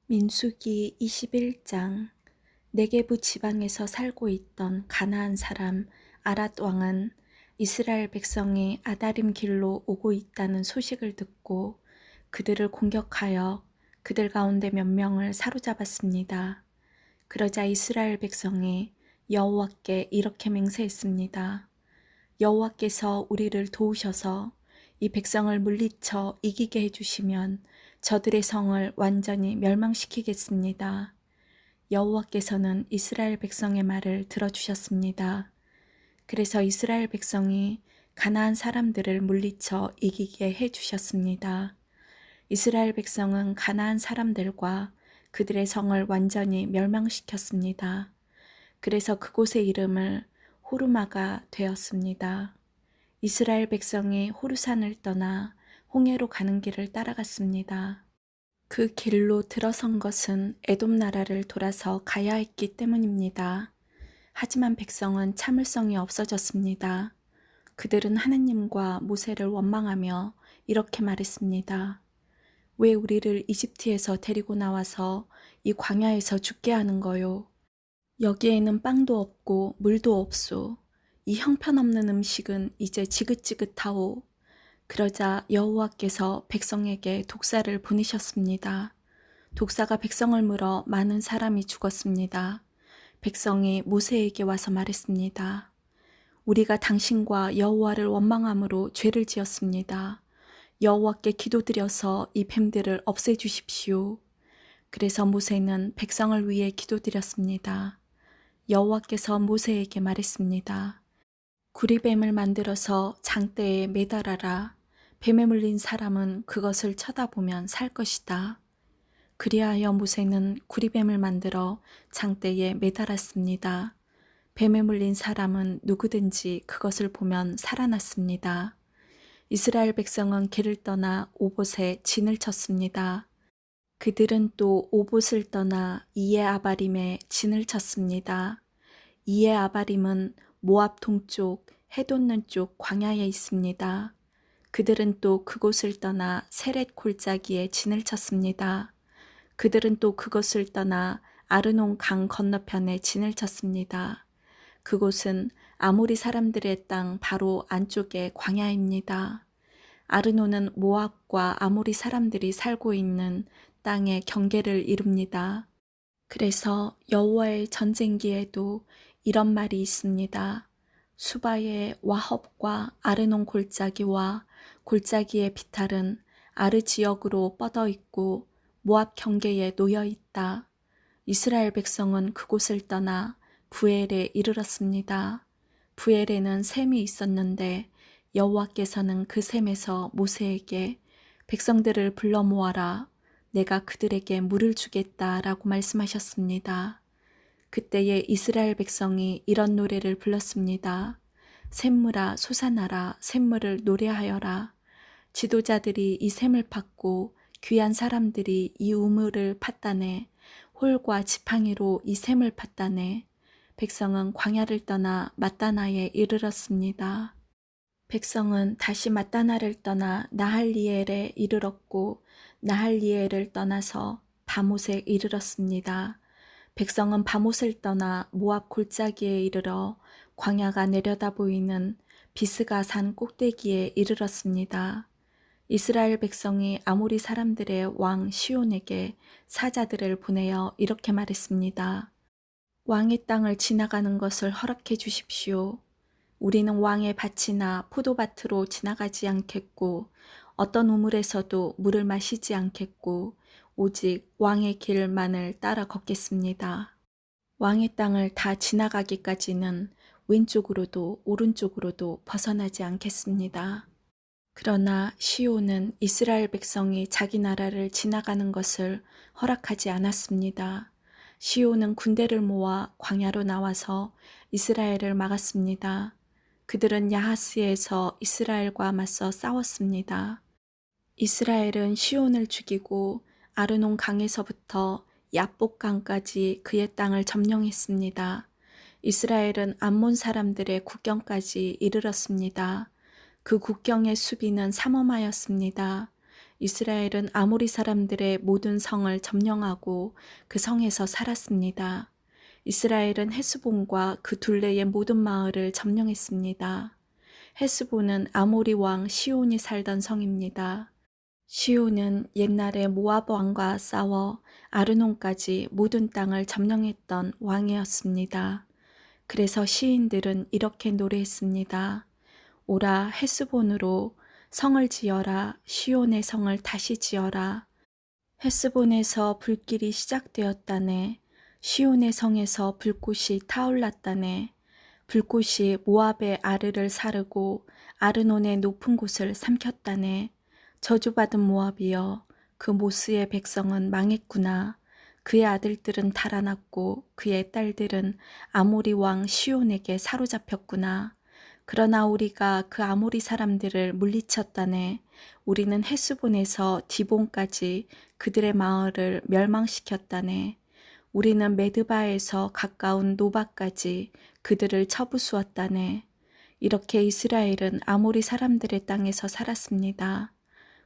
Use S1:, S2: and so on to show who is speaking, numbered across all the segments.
S1: 민수기 21장. 네게부 지방에서 살고 있던 가나안 사람 아랏 왕은 이스라엘 백성이 아다림 길로 오고 있다는 소식을 듣고 그들을 공격하여 그들 가운데 몇 명을 사로잡았습니다. 그러자 이스라엘 백성이 여호와께 이렇게 맹세했습니다. 여호와께서 우리를 도우셔서 이 백성을 물리쳐 이기게 해주시면 저들의 성을 완전히 멸망시키겠습니다. 여호와께서는 이스라엘 백성의 말을 들어주셨습니다. 그래서 이스라엘 백성이 가나안 사람들을 물리쳐 이기게 해주셨습니다. 이스라엘 백성은 가나안 사람들과 그들의 성을 완전히 멸망시켰습니다. 그래서 그곳의 이름을 호르마가 되었습니다. 이스라엘 백성이 호르산을 떠나 홍해로 가는 길을 따라갔습니다. 그 길로 들어선 것은 에돔 나라를 돌아서 가야 했기 때문입니다. 하지만 백성은 참을성이 없어졌습니다. 그들은 하느님과 모세를 원망하며 이렇게 말했습니다. 왜 우리를 이집트에서 데리고 나와서 이 광야에서 죽게 하는 거요? 여기에는 빵도 없고 물도 없소. 이 형편없는 음식은 이제 지긋지긋하오. 그러자 여호와께서 백성에게 독사를 보내셨습니다. 독사가 백성을 물어 많은 사람이 죽었습니다. 백성이 모세에게 와서 말했습니다. 우리가 당신과 여호와를 원망함으로 죄를 지었습니다. 여호와께 기도드려서 이 뱀들을 없애주십시오. 그래서 모세는 백성을 위해 기도드렸습니다. 여호와께서 모세에게 말했습니다. 구리뱀을 만들어서 장대에 매달아라. 뱀에 물린 사람은 그것을 쳐다보면 살 것이다. 그리하여 모세는 구리뱀을 만들어 장대에 매달았습니다. 뱀에 물린 사람은 누구든지 그것을 보면 살아났습니다. 이스라엘 백성은 길을 떠나 오봇에 진을 쳤습니다. 그들은 또 오봇을 떠나 이에 아바림에 진을 쳤습니다. 이에 아바림은 모압 동쪽 해돋는 쪽 광야에 있습니다. 그들은 또 그곳을 떠나 세렛 골짜기에 진을 쳤습니다. 그들은 또 그곳을 떠나 아르논 강 건너편에 진을 쳤습니다. 그곳은 아모리 사람들의 땅 바로 안쪽의 광야입니다. 아르논은 모압과 아모리 사람들이 살고 있는 땅의 경계를 이룹니다. 그래서 여호와의 전쟁기에도 이런 말이 있습니다. 수바의 와헙과 아르논 골짜기와 골짜기의 비탈은 아르 지역으로 뻗어 있고 모압 경계에 놓여 있다. 이스라엘 백성은 그곳을 떠나 부엘에 이르렀습니다. 부엘에는 샘이 있었는데 여호와께서는 그 샘에서 모세에게 백성들을 불러 모아라. 내가 그들에게 물을 주겠다라고 말씀하셨습니다. 그때에 이스라엘 백성이 이런 노래를 불렀습니다. 샘물아 솟아나라. 샘물을 노래하여라. 지도자들이 이 샘을 팠고 귀한 사람들이 이 우물을 팠다네. 홀과 지팡이로 이 샘을 팠다네. 백성은 광야를 떠나 mat다나에 이르렀습니다. 백성은 다시 mat다나를 떠나 나할리엘에 이르렀고 나할리엘을 떠나서 바못에 이르렀습니다. 백성은 바못을 떠나 모압 골짜기에 이르러 광야가 내려다 보이는 비스가 산 꼭대기에 이르렀습니다. 이스라엘 백성이 아모리 사람들의 왕 시온에게 사자들을 보내어 이렇게 말했습니다. 왕의 땅을 지나가는 것을 허락해 주십시오. 우리는 왕의 밭이나 포도밭으로 지나가지 않겠고 어떤 우물에서도 물을 마시지 않겠고 오직 왕의 길만을 따라 걷겠습니다. 왕의 땅을 다 지나가기까지는 왼쪽으로도 오른쪽으로도 벗어나지 않겠습니다. 그러나 시온은 이스라엘 백성이 자기 나라를 지나가는 것을 허락하지 않았습니다. 시온은 군대를 모아 광야로 나와서 이스라엘을 막았습니다. 그들은 야하스에서 이스라엘과 맞서 싸웠습니다. 이스라엘은 시온을 죽이고 아르논 강에서부터 야복 강까지 그의 땅을 점령했습니다. 이스라엘은 암몬 사람들의 국경까지 이르렀습니다. 그 국경의 수비는 삼엄하였습니다. 이스라엘은 아모리 사람들의 모든 성을 점령하고 그 성에서 살았습니다. 이스라엘은 헤스본과 그 둘레의 모든 마을을 점령했습니다. 헤스본은 아모리 왕 시온이 살던 성입니다. 시온은 옛날에 모압 왕과 싸워 아르논까지 모든 땅을 점령했던 왕이었습니다. 그래서 시인들은 이렇게 노래했습니다. 오라 헤스본으로 성을 지어라. 시온의 성을 다시 지어라. 헤스본에서 불길이 시작되었다네. 시온의 성에서 불꽃이 타올랐다네. 불꽃이 모압의 아르를 사르고 아르논의 높은 곳을 삼켰다네. 저주받은 모압이여, 그 모스의 백성은 망했구나. 그의 아들들은 달아났고 그의 딸들은 아모리 왕 시온에게 사로잡혔구나. 그러나 우리가 그 아모리 사람들을 물리쳤다네. 우리는 헤스본에서 디본까지 그들의 마을을 멸망시켰다네. 우리는 메드바에서 가까운 노바까지 그들을 쳐부수었다네. 이렇게 이스라엘은 아모리 사람들의 땅에서 살았습니다.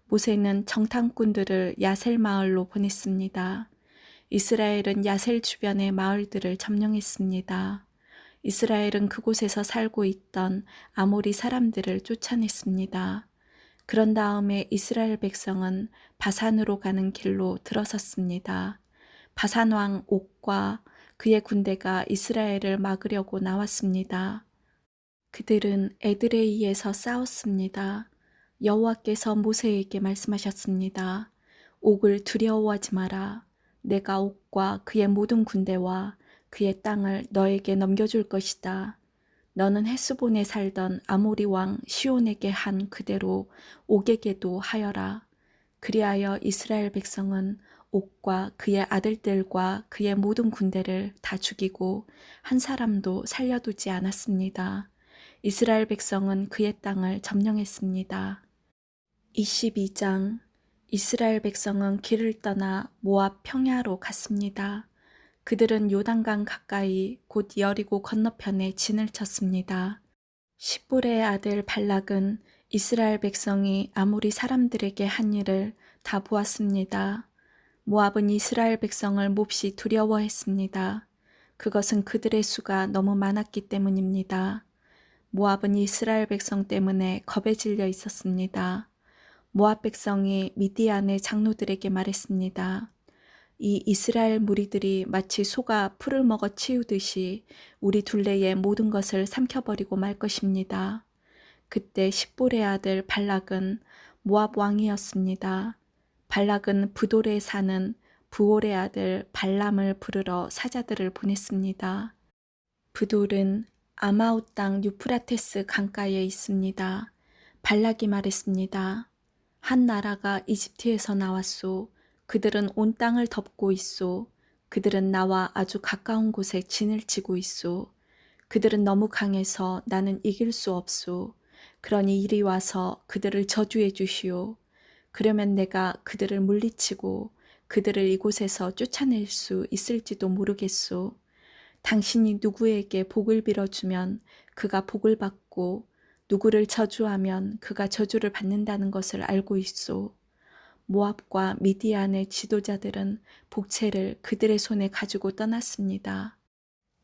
S1: 모세는 정탐꾼들을 야셀 마을로 보냈습니다. 이스라엘은 야셀 주변의 마을들을 점령했습니다. 이스라엘은 그곳에서 살고 있던 아모리 사람들을 쫓아냈습니다. 그런 다음에 이스라엘 백성은 바산으로 가는 길로 들어섰습니다. 바산 왕 옥과 그의 군대가 이스라엘을 막으려고 나왔습니다. 그들은 에드레이에서 싸웠습니다. 여호와께서 모세에게 말씀하셨습니다. 옥을 두려워하지 마라. 내가 옥과 그의 모든 군대와 그의 땅을 너에게 넘겨줄 것이다. 너는 헤스본에 살던 아모리 왕 시온에게 한 그대로 옥에게도 하여라. 그리하여 이스라엘 백성은 옥과 그의 아들들과 그의 모든 군대를 다 죽이고 한 사람도 살려두지 않았습니다. 이스라엘 백성은 그의 땅을 점령했습니다. 22장. 이스라엘 백성은 길을 떠나 모압 평야로 갔습니다. 그들은 요단강 가까이 곧 여리고 건너편에 진을 쳤습니다. 십볼의 아들 발락은 이스라엘 백성이 아모리 사람들에게 한 일을 다 보았습니다. 모압은 이스라엘 백성을 몹시 두려워했습니다. 그것은 그들의 수가 너무 많았기 때문입니다. 모압은 이스라엘 백성 때문에 겁에 질려 있었습니다. 모압 백성이 미디안의 장로들에게 말했습니다. 이 이스라엘 무리들이 마치 소가 풀을 먹어 치우듯이 우리 둘레의 모든 것을 삼켜버리고 말 것입니다. 그때 십볼의 아들 발락은 모압 왕이었습니다. 발락은 브돌에 사는 부올의 아들 발람을 부르러 사자들을 보냈습니다. 브돌은 아마웃 땅 유프라테스 강가에 있습니다. 발락이 말했습니다. 한 나라가 이집트에서 나왔소. 그들은 온 땅을 덮고 있소. 그들은 나와 아주 가까운 곳에 진을 치고 있소. 그들은 너무 강해서 나는 이길 수 없소. 그러니 이리 와서 그들을 저주해 주시오. 그러면 내가 그들을 물리치고 그들을 이곳에서 쫓아낼 수 있을지도 모르겠소. 당신이 누구에게 복을 빌어주면 그가 복을 받고 누구를 저주하면 그가 저주를 받는다는 것을 알고 있소. 모압과 미디안의 지도자들은 복채를 그들의 손에 가지고 떠났습니다.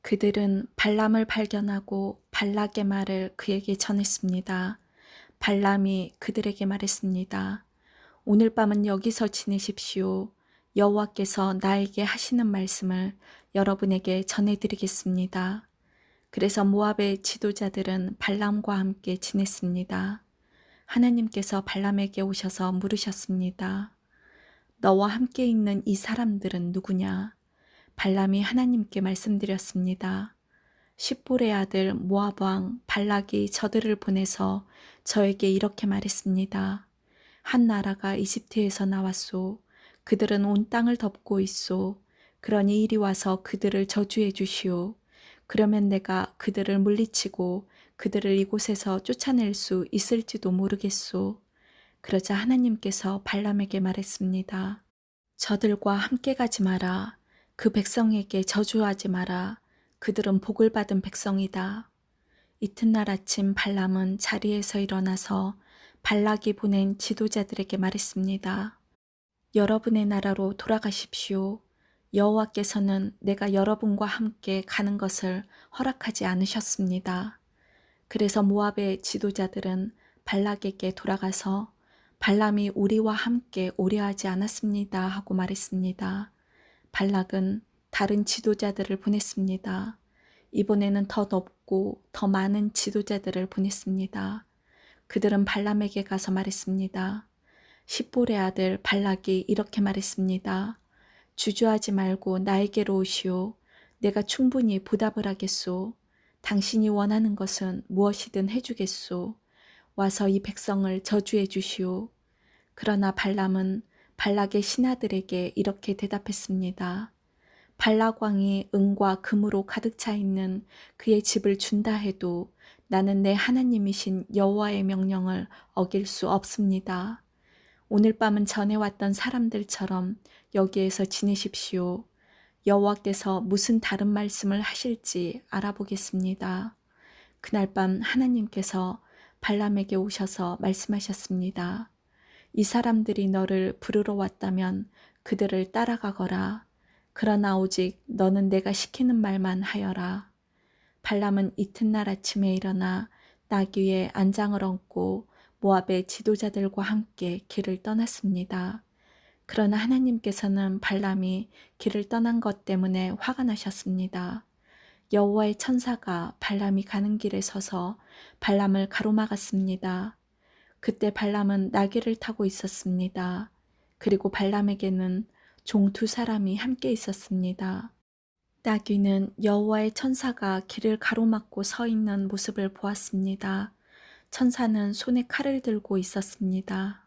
S1: 그들은 발람을 발견하고 발락의 말을 그에게 전했습니다. 발람이 그들에게 말했습니다. 오늘 밤은 여기서 지내십시오. 여호와께서 나에게 하시는 말씀을 여러분에게 전해드리겠습니다. 그래서 모압의 지도자들은 발람과 함께 지냈습니다. 하나님께서 발람에게 오셔서 물으셨습니다. 너와 함께 있는 이 사람들은 누구냐? 발람이 하나님께 말씀드렸습니다. 십볼의 아들 모압 왕 발락이 저들을 보내서 저에게 이렇게 말했습니다. 한 나라가 이집트에서 나왔소. 그들은 온 땅을 덮고 있소. 그러니 이리 와서 그들을 저주해 주시오. 그러면 내가 그들을 물리치고 그들을 이곳에서 쫓아낼 수 있을지도 모르겠소. 그러자 하나님께서 발람에게 말했습니다. 저들과 함께 가지 마라. 그 백성에게 저주하지 마라. 그들은 복을 받은 백성이다. 이튿날 아침 발람은 자리에서 일어나서 발락이 보낸 지도자들에게 말했습니다. 여러분의 나라로 돌아가십시오. 여호와께서는 내가 여러분과 함께 가는 것을 허락하지 않으셨습니다. 그래서 모압의 지도자들은 발락에게 돌아가서 발람이 우리와 함께 오려 하지 않았습니다 하고 말했습니다. 발락은 다른 지도자들을 보냈습니다. 이번에는 더 높고 더 많은 지도자들을 보냈습니다. 그들은 발람에게 가서 말했습니다. 십볼의 아들 발락이 이렇게 말했습니다. 주저하지 말고 나에게로 오시오. 내가 충분히 보답을 하겠소. 당신이 원하는 것은 무엇이든 해주겠소. 와서 이 백성을 저주해 주시오. 그러나 발람은 발락의 신하들에게 이렇게 대답했습니다. 발락 왕이 은과 금으로 가득 차 있는 그의 집을 준다 해도 나는 내 하나님이신 여호와의 명령을 어길 수 없습니다. 오늘 밤은 전에 왔던 사람들처럼 여기에서 지내십시오. 여호와께서 무슨 다른 말씀을 하실지 알아보겠습니다. 그날 밤 하나님께서 발람에게 오셔서 말씀하셨습니다. 이 사람들이 너를 부르러 왔다면 그들을 따라가거라. 그러나 오직 너는 내가 시키는 말만 하여라. 발람은 이튿날 아침에 일어나 나귀에 안장을 얹고 모압의 지도자들과 함께 길을 떠났습니다. 그러나 하나님께서는 발람이 길을 떠난 것 때문에 화가 나셨습니다. 여호와의 천사가 발람이 가는 길에 서서 발람을 가로막았습니다. 그때 발람은 나귀를 타고 있었습니다. 그리고 발람에게는 종 2사람이 함께 있었습니다. 나귀는 여호와의 천사가 길을 가로막고 서 있는 모습을 보았습니다. 천사는 손에 칼을 들고 있었습니다.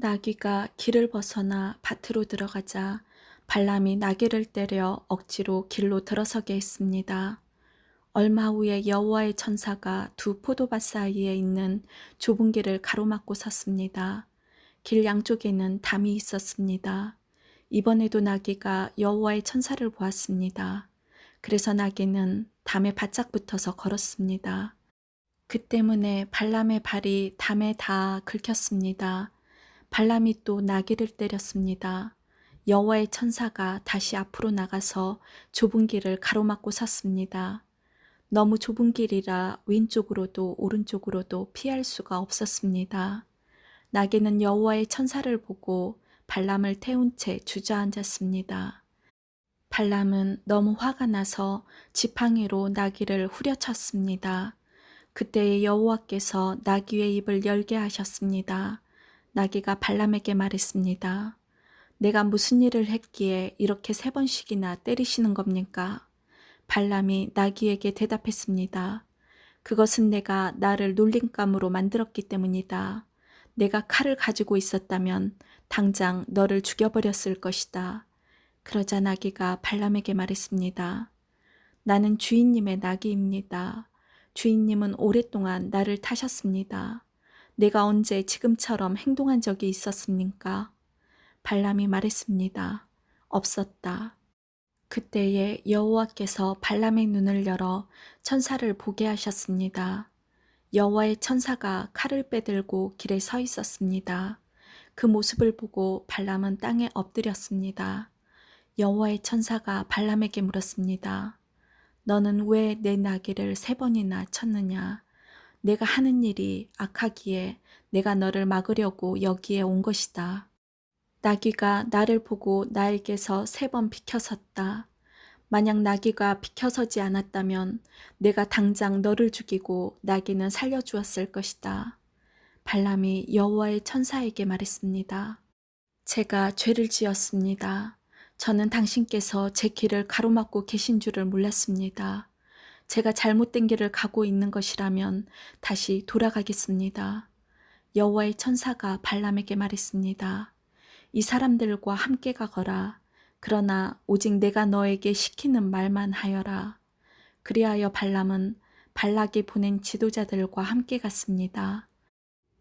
S1: 나귀가 길을 벗어나 밭으로 들어가자 발람이 나귀를 때려 억지로 길로 들어서게 했습니다. 얼마 후에 여호와의 천사가 2 포도밭 사이에 있는 좁은 길을 가로막고 섰습니다. 길 양쪽에는 담이 있었습니다. 이번에도 나귀가 여호와의 천사를 보았습니다. 그래서 나귀는 담에 바짝 붙어서 걸었습니다. 그 때문에 발람의 발이 담에 다 긁혔습니다. 발람이 또 나귀를 때렸습니다. 여호와의 천사가 다시 앞으로 나가서 좁은 길을 가로막고 섰습니다. 너무 좁은 길이라 왼쪽으로도 오른쪽으로도 피할 수가 없었습니다. 나귀는 여호와의 천사를 보고 발람을 태운 채 주저앉았습니다. 발람은 너무 화가 나서 지팡이로 나귀를 후려쳤습니다. 그때에 여호와께서 나귀의 입을 열게 하셨습니다. 나귀가 발람에게 말했습니다. 내가 무슨 일을 했기에 이렇게 3번씩이나 때리시는 겁니까? 발람이 나귀에게 대답했습니다. 그것은 내가 나를 놀림감으로 만들었기 때문이다. 내가 칼을 가지고 있었다면 당장 너를 죽여버렸을 것이다. 그러자 나귀가 발람에게 말했습니다. 나는 주인님의 나귀입니다. 주인님은 오랫동안 나를 타셨습니다. 내가 언제 지금처럼 행동한 적이 있었습니까? 발람이 말했습니다. 없었다. 그때에 여호와께서 발람의 눈을 열어 천사를 보게 하셨습니다. 여호와의 천사가 칼을 빼들고 길에 서 있었습니다. 그 모습을 보고 발람은 땅에 엎드렸습니다. 여호와의 천사가 발람에게 물었습니다. 너는 왜 내 나귀를 3번이나 쳤느냐? 내가 하는 일이 악하기에 내가 너를 막으려고 여기에 온 것이다. 나귀가 나를 보고 나에게서 3번 비켜섰다. 만약 나귀가 비켜서지 않았다면 내가 당장 너를 죽이고 나귀는 살려주었을 것이다. 발람이 여호와의 천사에게 말했습니다. 제가 죄를 지었습니다. 저는 당신께서 제 길을 가로막고 계신 줄을 몰랐습니다. 제가 잘못된 길을 가고 있는 것이라면 다시 돌아가겠습니다. 여호와의 천사가 발람에게 말했습니다. 이 사람들과 함께 가거라. 그러나 오직 내가 너에게 시키는 말만 하여라. 그리하여 발람은 발락이 보낸 지도자들과 함께 갔습니다.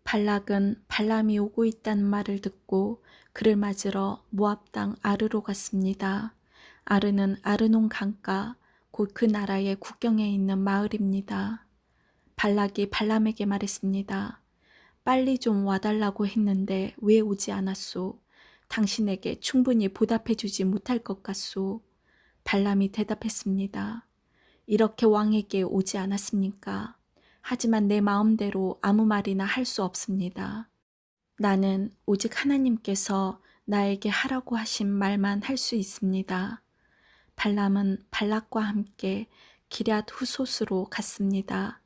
S1: 발락은 발람이 오고 있다는 말을 듣고 그를 맞으러 모압 땅 아르로 갔습니다. 아르는 아르논 강가 곧 그 나라의 국경에 있는 마을입니다. 발락이 발람에게 말했습니다. 빨리 좀 와달라고 했는데 왜 오지 않았소? 당신에게 충분히 보답해 주지 못할 것 같소. 발람이 대답했습니다. 이렇게 왕에게 오지 않았습니까? 하지만 내 마음대로 아무 말이나 할 수 없습니다. 나는 오직 하나님께서 나에게 하라고 하신 말만 할 수 있습니다. 발람은 발락과 함께 기럇 후솥으로 갔습니다.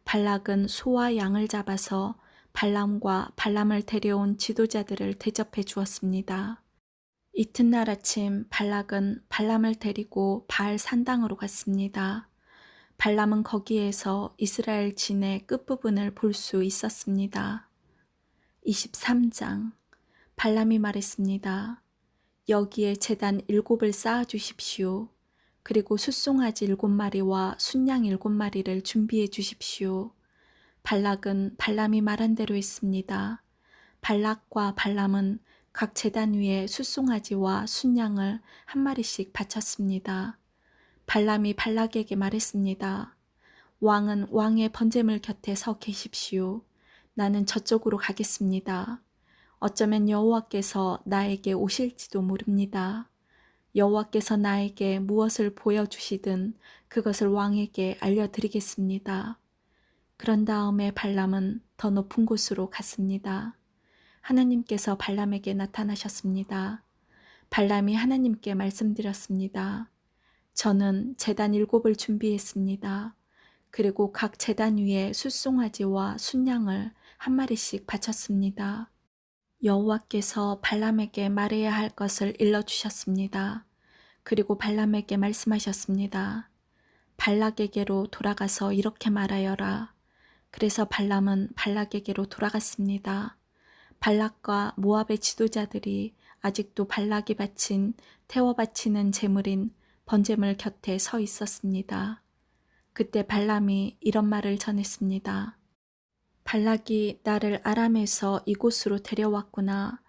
S1: 발락은 소와 양을 잡아서 발람과 발람을 데려온 지도자들을 대접해 주었습니다. 이튿날 아침 발락은 발람을 데리고 바알 산당으로 갔습니다. 발람은 거기에서 이스라엘 진의 끝부분을 볼 수 있었습니다. 23장 발람이 말했습니다. 여기에 제단 7을 쌓아 주십시오. 그리고 숫송아지 7마리와 순양 7마리를 준비해 주십시오. 발락은 발람이 말한 대로 했습니다. 발락과 발람은 각 제단 위에 숫송아지와 순양을 한 마리씩 바쳤습니다. 발람이 발락에게 말했습니다. 왕은 왕의 번제물 곁에 서 계십시오. 나는 저쪽으로 가겠습니다. 어쩌면 여호와께서 나에게 오실지도 모릅니다. 여호와께서 나에게 무엇을 보여주시든 그것을 왕에게 알려드리겠습니다. 그런 다음에 발람은 더 높은 곳으로 갔습니다. 하나님께서 발람에게 나타나셨습니다. 발람이 하나님께 말씀드렸습니다. 저는 제단 7을 준비했습니다. 그리고 각 제단 위에 숫송아지와 순양을 한 마리씩 바쳤습니다. 여호와께서 발람에게 말해야 할 것을 일러주셨습니다. 그리고 발람에게 말씀하셨습니다. 발락에게로 돌아가서 이렇게 말하여라. 그래서 발람은 발락에게로 돌아갔습니다. 발락과 모압의 지도자들이 아직도 발락이 바친 태워 바치는 제물인 번제물 곁에 서 있었습니다. 그때 발람이 이런 말을 전했습니다. 발락이 나를 아람에서 이곳으로 데려왔구나.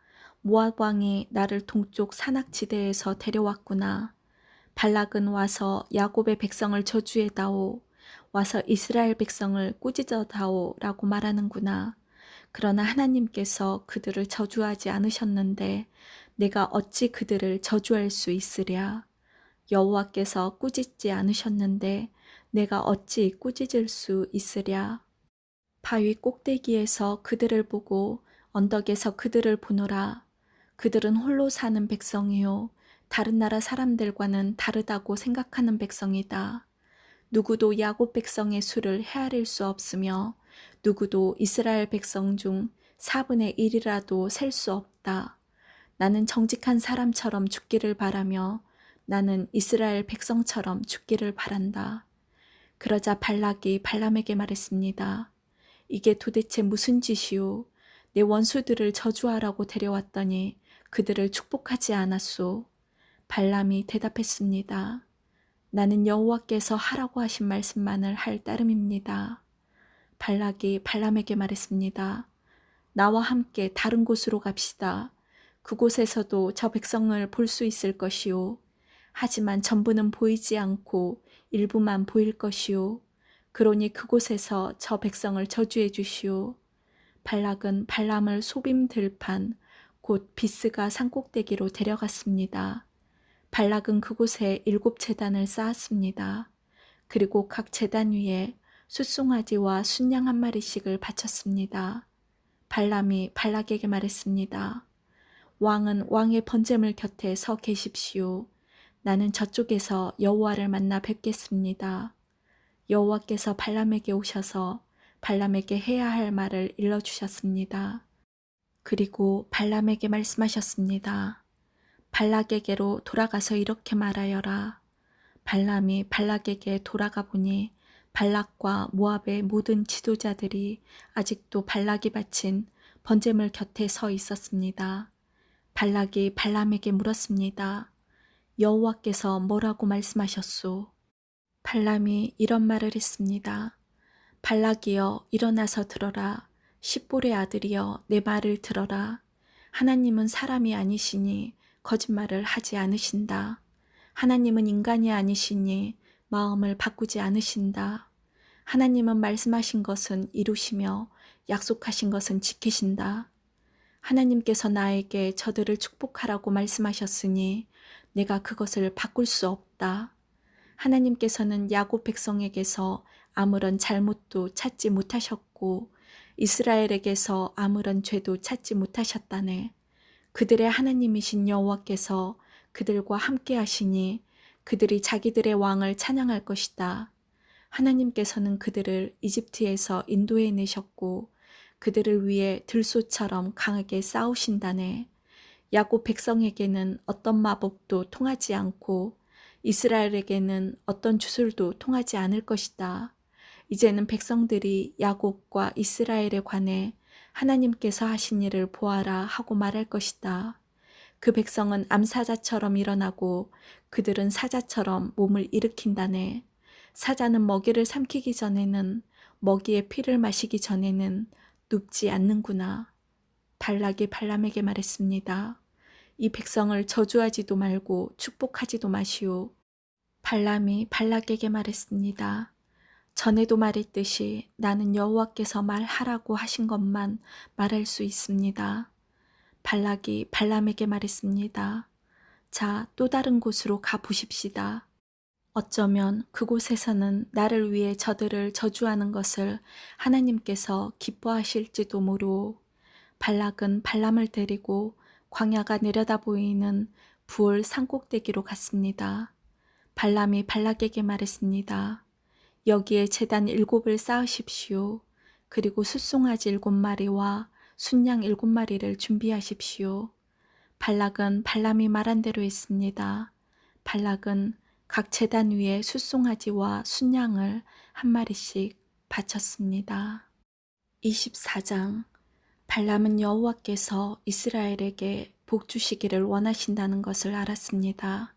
S1: 모압 왕이 나를 동쪽 산악지대에서 데려왔구나. 발락은 와서 야곱의 백성을 저주해다오. 와서 이스라엘 백성을 꾸짖어다오 라고 말하는구나. 그러나 하나님께서 그들을 저주하지 않으셨는데 내가 어찌 그들을 저주할 수 있으랴. 여호와께서 꾸짖지 않으셨는데 내가 어찌 꾸짖을 수 있으랴. 바위 꼭대기에서 그들을 보고 언덕에서 그들을 보노라. 그들은 홀로 사는 백성이요 다른 나라 사람들과는 다르다고 생각하는 백성이다. 누구도 야곱 백성의 수를 헤아릴 수 없으며 누구도 이스라엘 백성 중 4분의 1이라도 셀 수 없다. 나는 정직한 사람처럼 죽기를 바라며 나는 이스라엘 백성처럼 죽기를 바란다. 그러자 발락이 발람에게 말했습니다. 이게 도대체 무슨 짓이오? 내 원수들을 저주하라고 데려왔더니 그들을 축복하지 않았소. 발람이 대답했습니다. 나는 여호와께서 하라고 하신 말씀만을 할 따름입니다. 발락이 발람에게 말했습니다. 나와 함께 다른 곳으로 갑시다. 그곳에서도 저 백성을 볼 수 있을 것이오. 하지만 전부는 보이지 않고 일부만 보일 것이오. 그러니 그곳에서 저 백성을 저주해 주시오. 발락은 발람을 소빔 들판 곧 비스가 산꼭대기로 데려갔습니다. 발락은 그곳에 7제단을 쌓았습니다. 그리고 각 제단 위에 숫송아지와 순양 한 마리씩을 바쳤습니다. 발람이 발락에게 말했습니다. 왕은 왕의 번제물 곁에 서 계십시오. 나는 저쪽에서 여호와를 만나 뵙겠습니다. 여호와께서 발람에게 오셔서 발람에게 해야 할 말을 일러주셨습니다. 그리고 발람에게 말씀하셨습니다. 발락에게로 돌아가서 이렇게 말하여라. 발람이 발락에게 돌아가 보니 발락과 모압의 모든 지도자들이 아직도 발락이 바친 번제물 곁에 서 있었습니다. 발락이 발람에게 물었습니다. 여호와께서 뭐라고 말씀하셨소? 발람이 이런 말을 했습니다. 발락이여 일어나서 들어라. 십볼의 아들이여 내 말을 들어라. 하나님은 사람이 아니시니 거짓말을 하지 않으신다. 하나님은 인간이 아니시니 마음을 바꾸지 않으신다. 하나님은 말씀하신 것은 이루시며 약속하신 것은 지키신다. 하나님께서 나에게 저들을 축복하라고 말씀하셨으니 내가 그것을 바꿀 수 없다. 하나님께서는 야곱 백성에게서 아무런 잘못도 찾지 못하셨고 이스라엘에게서 아무런 죄도 찾지 못하셨다네. 그들의 하나님이신 여호와께서 그들과 함께 하시니 그들이 자기들의 왕을 찬양할 것이다. 하나님께서는 그들을 이집트에서 인도해 내셨고 그들을 위해 들소처럼 강하게 싸우신다네. 야곱 백성에게는 어떤 마법도 통하지 않고 이스라엘에게는 어떤 주술도 통하지 않을 것이다. 이제는 백성들이 야곱과 이스라엘에 관해 하나님께서 하신 일을 보아라 하고 말할 것이다. 그 백성은 암사자처럼 일어나고 그들은 사자처럼 몸을 일으킨다네. 사자는 먹이를 삼키기 전에는 먹이의 피를 마시기 전에는 눕지 않는구나. 발락이 발람에게 말했습니다. 이 백성을 저주하지도 말고 축복하지도 마시오. 발람이 발락에게 말했습니다. 전에도 말했듯이 나는 여호와께서 말하라고 하신 것만 말할 수 있습니다. 발락이 발람에게 말했습니다. 자, 또 다른 곳으로 가 보십시다. 어쩌면 그곳에서는 나를 위해 저들을 저주하는 것을 하나님께서 기뻐하실지도 모르오. 발락은 발람을 데리고 광야가 내려다 보이는 부올 산꼭대기로 갔습니다. 발람이 발락에게 말했습니다. 여기에 제단 7을 쌓으십시오. 그리고 숫송아지 7마리와 순양 7마리를 준비하십시오. 발락은 발람이 말한 대로 했습니다. 발락은 각 제단 위에 숫송아지와 순양을 한 마리씩 바쳤습니다. 24장. 발람은 여호와께서 이스라엘에게 복 주시기를 원하신다는 것을 알았습니다.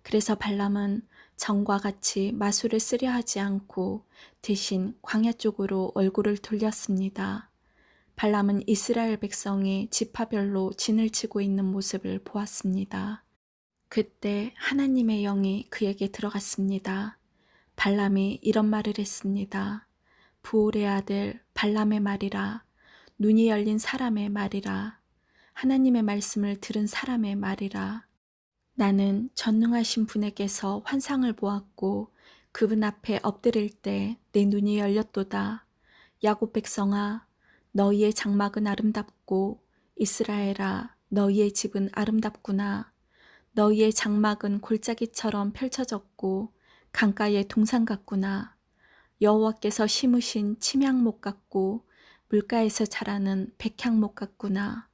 S1: 그래서 발람은 전과 같이 마술을 쓰려 하지 않고 대신 광야 쪽으로 얼굴을 돌렸습니다. 발람은 이스라엘 백성이 지파별로 진을 치고 있는 모습을 보았습니다. 그때 하나님의 영이 그에게 들어갔습니다. 발람이 이런 말을 했습니다. 부올의 아들 발람의 말이라. 눈이 열린 사람의 말이라. 하나님의 말씀을 들은 사람의 말이라. 나는 전능하신 분에게서 환상을 보았고 그분 앞에 엎드릴 때 내 눈이 열렸도다. 야곱 백성아, 너희의 장막은 아름답고 이스라엘아, 너희의 집은 아름답구나. 너희의 장막은 골짜기처럼 펼쳐졌고 강가의 동산 같구나. 여호와께서 심으신 침향목 같고 물가에서 자라는 백향목 같구나.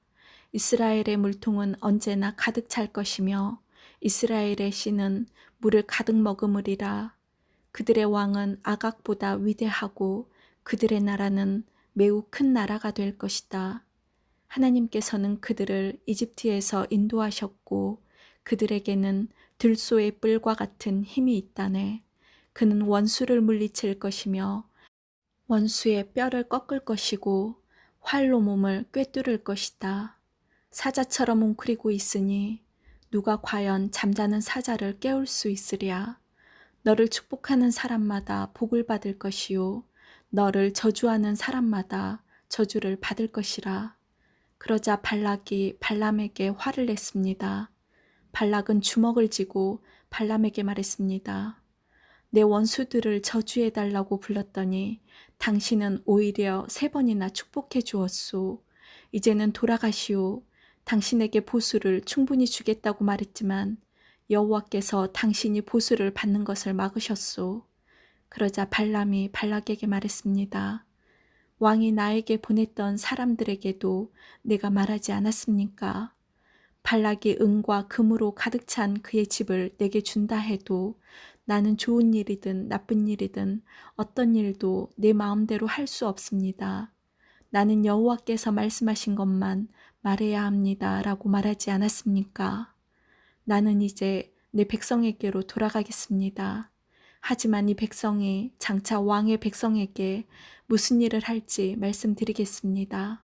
S1: 이스라엘의 물통은 언제나 가득 찰 것이며 이스라엘의 씨는 물을 가득 머금으리라. 그들의 왕은 아각보다 위대하고 그들의 나라는 매우 큰 나라가 될 것이다. 하나님께서는 그들을 이집트에서 인도하셨고 그들에게는 들소의 뿔과 같은 힘이 있다네. 그는 원수를 물리칠 것이며 원수의 뼈를 꺾을 것이고 활로 몸을 꿰뚫을 것이다. 사자처럼 웅크리고 있으니 누가 과연 잠자는 사자를 깨울 수 있으랴. 너를 축복하는 사람마다 복을 받을 것이요 너를 저주하는 사람마다 저주를 받을 것이라. 그러자 발락이 발람에게 화를 냈습니다. 발락은 주먹을 쥐고 발람에게 말했습니다. 내 원수들을 저주해달라고 불렀더니 당신은 오히려 3번이나 축복해 주었소. 이제는 돌아가시오. 당신에게 보수를 충분히 주겠다고 말했지만 여호와께서 당신이 보수를 받는 것을 막으셨소. 그러자 발람이 발락에게 말했습니다. 왕이 나에게 보냈던 사람들에게도 내가 말하지 않았습니까? 발락이 은과 금으로 가득 찬 그의 집을 내게 준다 해도 나는 좋은 일이든 나쁜 일이든 어떤 일도 내 마음대로 할 수 없습니다. 나는 여호와께서 말씀하신 것만 말해야 합니다. 라고 말하지 않았습니까? 나는 이제 내 백성에게로 돌아가겠습니다. 하지만 이 백성이 장차 왕의 백성에게 무슨 일을 할지 말씀드리겠습니다.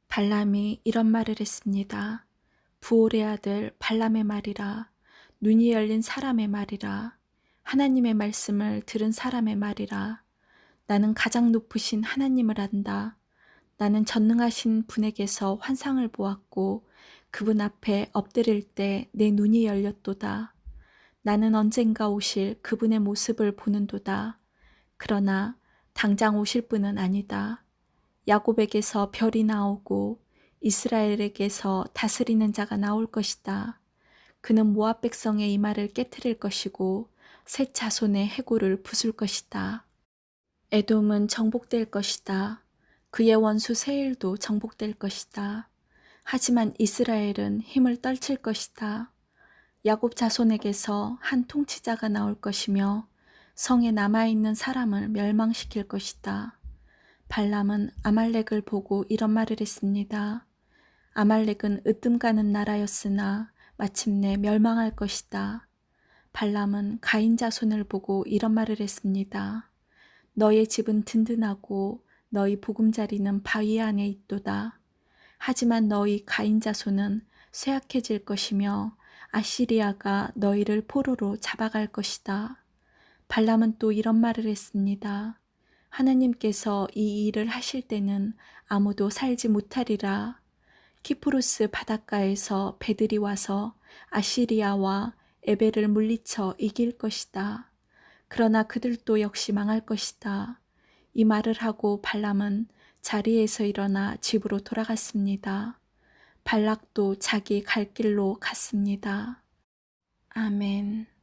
S1: 발람이 이런 말을 했습니다. 부올의 아들 발람의 말이라. 눈이 열린 사람의 말이라. 하나님의 말씀을 들은 사람의 말이라. 나는 가장 높으신 하나님을 안다. 나는 전능하신 분에게서 환상을 보았고 그분 앞에 엎드릴 때 내 눈이 열렸도다. 나는 언젠가 오실 그분의 모습을 보는도다. 그러나 당장 오실 분은 아니다. 야곱에게서 별이 나오고 이스라엘에게서 다스리는 자가 나올 것이다. 그는 모압 백성의 이마를 깨트릴 것이고 셋 자손의 해골을 부술 것이다. 에돔은 정복될 것이다. 그의 원수 세일도 정복될 것이다. 하지만 이스라엘은 힘을 떨칠 것이다. 야곱 자손에게서 한 통치자가 나올 것이며 성에 남아있는 사람을 멸망시킬 것이다. 발람은 아말렉을 보고 이런 말을 했습니다. 아말렉은 으뜸 가는 나라였으나 마침내 멸망할 것이다. 발람은 가인 자손을 보고 이런 말을 했습니다. 너의 집은 든든하고 너희 보금자리는 바위 안에 있도다. 하지만 너희 가인 자손은 쇠약해질 것이며 아시리아가 너희를 포로로 잡아갈 것이다. 발람은 또 이런 말을 했습니다. 하나님께서 이 일을 하실 때는 아무도 살지 못하리라. 키프로스 바닷가에서 배들이 와서 아시리아와 에벨을 물리쳐 이길 것이다. 그러나 그들도 역시 망할 것이다. 이 말을 하고 발람은 자리에서 일어나 집으로 돌아갔습니다. 발락도 자기 갈 길로 갔습니다. 아멘.